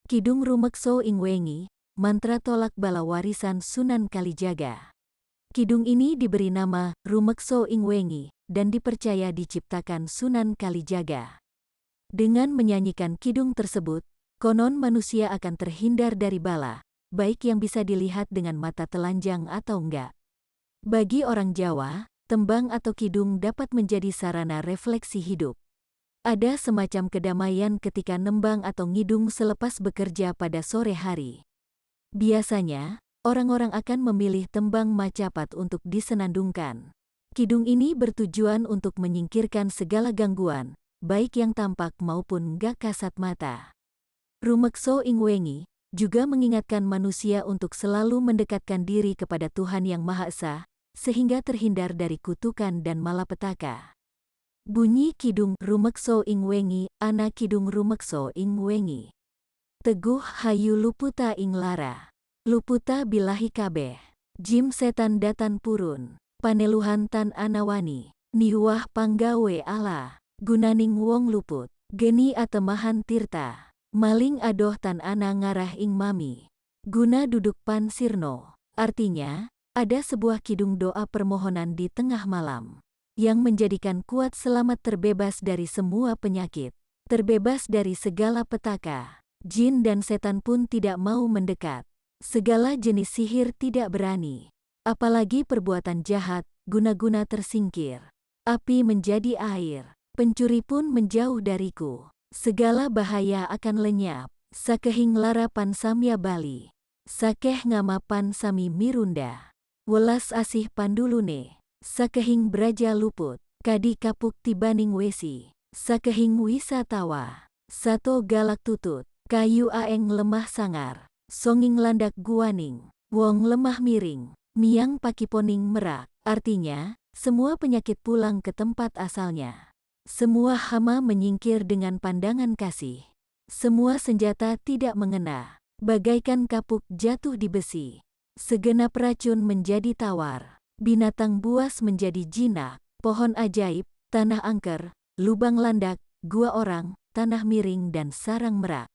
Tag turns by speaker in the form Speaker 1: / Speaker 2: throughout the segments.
Speaker 1: Kidung Rumekso ing wengi, mantra tolak bala warisan Sunan Kalijaga. Kidung ini diberi nama Rumekso ing wengi dan dipercaya diciptakan Sunan Kalijaga. Dengan menyanyikan kidung tersebut, konon manusia akan terhindar dari bala, baik yang bisa dilihat dengan mata telanjang atau enggak. Bagi orang Jawa, tembang atau kidung dapat menjadi sarana refleksi hidup. Ada semacam kedamaian ketika nembang atau ngidung selepas bekerja pada sore hari. Biasanya, orang-orang akan memilih tembang macapat untuk disenandungkan. Kidung ini bertujuan untuk menyingkirkan segala gangguan, baik yang tampak maupun gak kasat mata. Rumekso ing wengi juga mengingatkan manusia untuk selalu mendekatkan diri kepada Tuhan Yang Maha Esa, sehingga terhindar dari kutukan dan malapetaka. Bunyi kidung Rumekso ing wengi, ana kidung Rumekso ing wengi. Teguh hayu luputa ing lara. Luputa bilahi kabeh. Jim setan datan purun. Paneluhan tan anawani. Niwah panggawe ala. Gunaning wong luput. Geni atemahan tirta. Maling adoh tan ana ngarah ing mami. Guna duduk pan sirno. Artinya, ada sebuah kidung doa permohonan di tengah malam yang menjadikan kuat selamat terbebas dari semua penyakit, terbebas dari segala petaka. Jin dan setan pun tidak mau mendekat. Segala jenis sihir tidak berani. Apalagi perbuatan jahat, guna-guna tersingkir. Api menjadi air. Pencuri pun menjauh dariku. Segala bahaya akan lenyap. Sakehing larapan samya bali. Sakeh ngamapan sami mirunda. Welas asih pandulune. Sakehing braja luput, kadi kapuk tibaning wesi. Sakehing wisatawa, sato galak tutut, kayu aeng lemah sangar. Songing landak guaning, wong lemah miring, miang pakiponing merak. Artinya, semua penyakit pulang ke tempat asalnya. Semua hama menyingkir dengan pandangan kasih. Semua senjata tidak mengena, bagaikan kapuk jatuh di besi. Segenap racun menjadi tawar. Binatang buas menjadi jinak, pohon ajaib, tanah angker, lubang landak, gua orang, tanah miring dan sarang merak.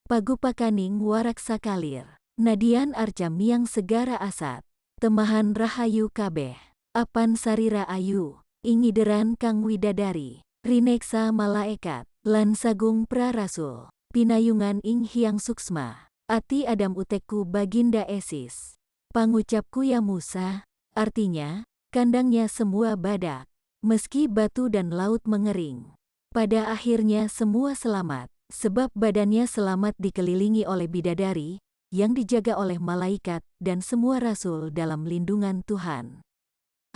Speaker 1: Pagupakaning warak sakalir, nadian arca miang segara asat, temahan rahayu kabeh, apan sarira ayu, ingideran kang widadari, rineksa malaekat, lan sagung prarasul, pinayungan ing hyang suksma, ati adam utekku baginda esis. Pangucapku ya Musa. Artinya, kandangnya semua badak, meski batu dan laut mengering. Pada akhirnya semua selamat, sebab badannya selamat dikelilingi oleh bidadari, yang dijaga oleh malaikat dan semua rasul dalam lindungan Tuhan.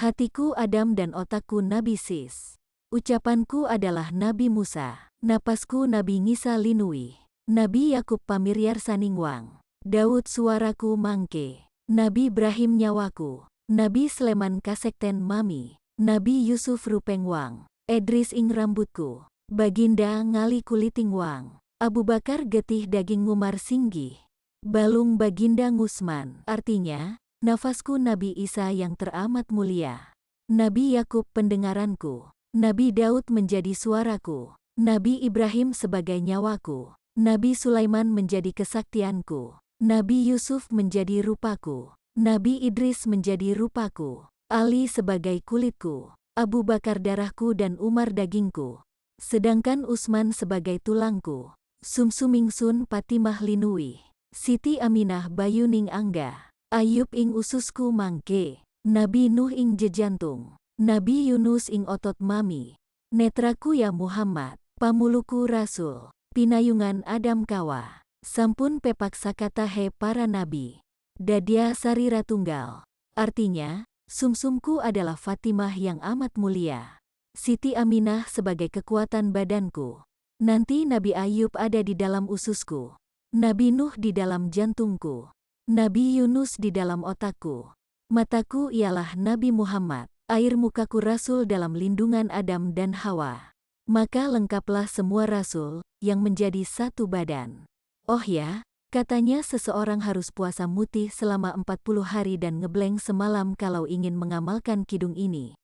Speaker 1: Hatiku Adam dan otakku Nabi Sis. Ucapanku adalah Nabi Musa, napasku Nabi Ngisa Linui, Nabi Yakub Pamiryar Saningwang, Daud suaraku mangke, Nabi Ibrahim nyawaku. Nabi Sleman kasekten mami, Nabi Yusuf rupeng wang, Edris ing rambutku, Baginda ngali kuliting wang, Abu Bakar getih daging ngumar singgih, balung Baginda ngusman. Artinya, nafasku Nabi Isa yang teramat mulia, Nabi Yakub pendengaranku, Nabi Daud menjadi suaraku, Nabi Ibrahim sebagai nyawaku, Nabi Sulaiman menjadi kesaktianku, Nabi Yusuf menjadi rupaku. Nabi Idris menjadi rupaku, Ali sebagai kulitku, Abu Bakar darahku dan Umar dagingku, sedangkan Utsman sebagai tulangku, Sumsumingsun Patimah linui, Siti Aminah bayuning angga, Ayub ing ususku mangke, Nabi Nuh ing jejantung, Nabi Yunus ing otot mami, netraku ya Muhammad, pamuluku Rasul, pinayungan Adam kawa, sampun pepak sakata he para nabi. Dadia sarira tunggal. Artinya, sumsumku adalah Fatimah yang amat mulia. Siti Aminah sebagai kekuatan badanku. Nanti Nabi Ayub ada di dalam ususku. Nabi Nuh di dalam jantungku. Nabi Yunus di dalam otakku. Mataku ialah Nabi Muhammad. Air mukaku Rasul dalam lindungan Adam dan Hawa. Maka lengkaplah semua Rasul yang menjadi satu badan. Oh ya. Katanya seseorang harus puasa mutih selama 40 hari dan ngebleng semalam kalau ingin mengamalkan kidung ini.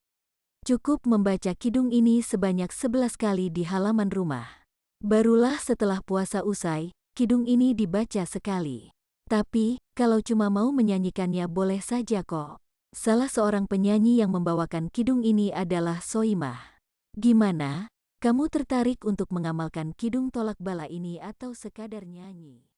Speaker 1: Cukup membaca kidung ini sebanyak 11 kali di halaman rumah. Barulah setelah puasa usai, kidung ini dibaca sekali. Tapi, kalau cuma mau menyanyikannya boleh saja kok. Salah seorang penyanyi yang membawakan kidung ini adalah Soimah. Gimana? Kamu tertarik untuk mengamalkan kidung tolak bala ini atau sekadar nyanyi?